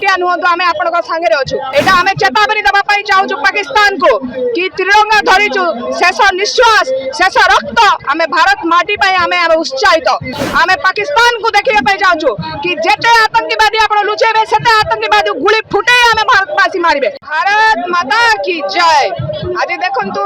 एकुटिया नुहतु आमे आपनक संगे अछु एटा आमे चेतावनी दबा पई चाहूछु पाकिस्तान को कि तिरंगा धरिछु शेष निश्वास शेष रक्त आमे भारत माटी पई आमे उत्साहित आमे पाकिस्तान को देखिया पई चाहूछु कि जेते आतंकवादी आपण लुचेबे सेते आतंकवादी गुली फुटे आमे भारतवासी मारिबे। भारत माता की जय। आज देखंतु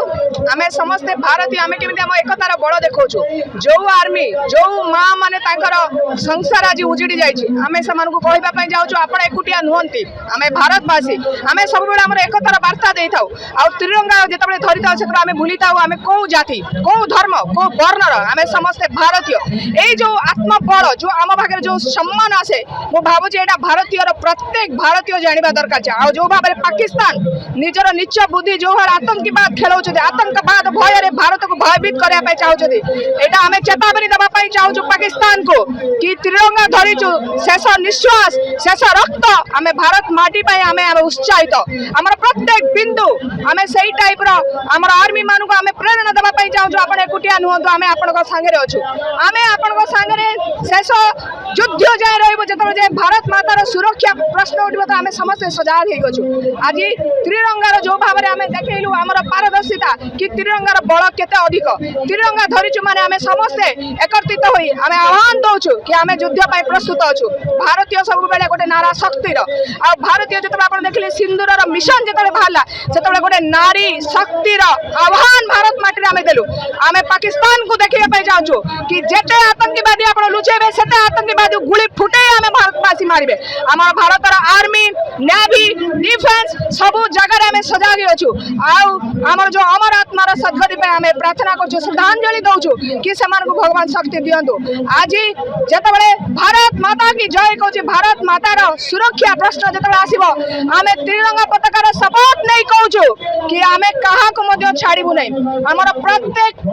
आमे समस्त भारतीय आमे केमिति हम एकतार बळ देखौछु जो आर्मी जो मां माने तांकर संसार आज उजिडी जायछि आमे समान को कहबा पई जाउछु आपण एकुटिया नुहंती आमे भारतवासी आमे सब बेला हमर एकतार वार्ता देइथाउ आ तिरंगा जेतबे धरिताउ सेतबे आमे भूलिताउ आमे को जाति को धर्म को वर्णर आमे समस्त भारतीय एई जो आत्मबळ जो आम भागे जो सम्मान आसे मो भाबुछि एटा भारतीय प्रत्येक भारतीय जानिबा दरकार छै आ जो भाबे पाकिस्तान निजर नीच बुद्धि जो आतंकवाद खेलौछथि आतंकवाद भय रे भारत को भयभीत करया पई चाहौछथि एटा आमे चेतावनी दबा पई चाहूछु पाकिस्तान को कि तिरंगा धरिछु शेष निश्वास शेष रक्त आमे भारत माटी पई आमे उत्साहित हमर प्रत्येक बिंदु आमे सही टाइप रो हमर आर्मी मानु को आमे प्रेरणा दबा पई चाहूछु आपण एकुटिया नुहतु आमे आपनक संगे अछु आमे आपनक संगे शेष युद्ध जाय रहबो जतबे जे भारत मातार सुरक्षा प्रश्न उठबो त आमे समस्त सजाग हे गछु आज त्रिरंगार जो भाबरे आमे देखैलु हमर पारदर्शिता कि तिरंगार बळ केते अधिक तिरंगा धरिछु माने आमे समस्त एकत्रित होई आमे आह्वान दउछु कि आमे युद्ध पई प्रस्तुत अछु। भारतीय सब बेले गोटे नारा शक्तिर आ भारतीय जतबे आपण देखले सिंदूरर मिशन जतबे भाला जतबे गोटे नारी शक्तिर आह्वान भारत माटी आमे देलु आमे पाकिस्तान को देखिया पई जाउछु कि जेते आतंकवादी आपण लुचेबे सेते आतंकवादी गुली फुटे आमे भारतवासी मारिबे। हमर भारतर आर्मी नेवी डिफेंस सब जगह आमे सजाग अछु आ हमर जो अमर आत्मार सद्गति पे आमे प्रार्थना करछु श्रद्धांजलि दउछु कि समान को भगवान शक्ति दियंतु। आज जतबे भारत माता की जय कहछि भारत मातार सुरक्षा प्रश्न जतबे आसीबो आमे तिरंगा पताकार सपोर्ट नै कहछु कि आमे कहा को मध्य छाड़िबु नै हमर प्रत्येक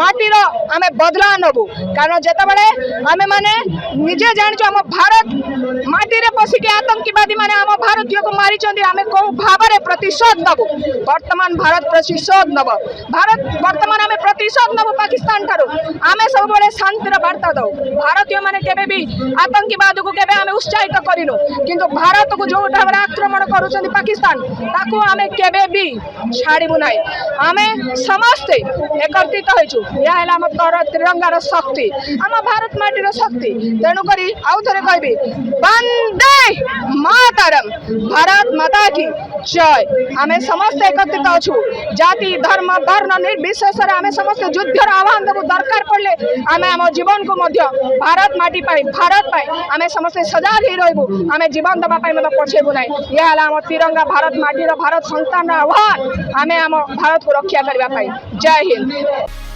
माटीर आमे बदला नबु कारण जतबे आमे माने निजे जानिछु हम भारत माटी रे पसी के आतंकवादी माने हम भारतीय को मारी चंदी आमे को भाबरे प्रतिशोध नबु वर्तमान भारत प्रतिशोध नब भारत वर्तमान आमे प्रतिशोध नबु पाकिस्तान थारो आमे सब बळे शांतिर वार्ता दउ भारतीय माने केबे भी आतंकवाद को केबे आमे उत्साहित करिनो किंतु भारत को जो भाबरे आक्रमण करूचंदी पाकिस्तान ताको आमे केबे भी छाड़िबु नै आमे समस्त एकत्रित होइछु या हला हम तिरंगार शक्ति हम भारत माटीर शक्ति तेणु करी आउ थरे कहबी वंदे मातरम भारत माता की जय। आमे समस्त एकत्रित अछु जाति धर्म वर्ण निर्विशेष रे आमे समस्त युद्धर आह्वान देबु दरकार पड़ले आमे हम जीवन को मध्य भारत माटी पाई भारत पाई आमे समस्त सजाग ही रहबु आमे जीवन दबा पाई मतलब पछेबु नै या हला हम तिरंगा भारत माटी रो भारत संतान आह्वान आमे हम भारत को रक्षा करबा पाई। जय हिंद।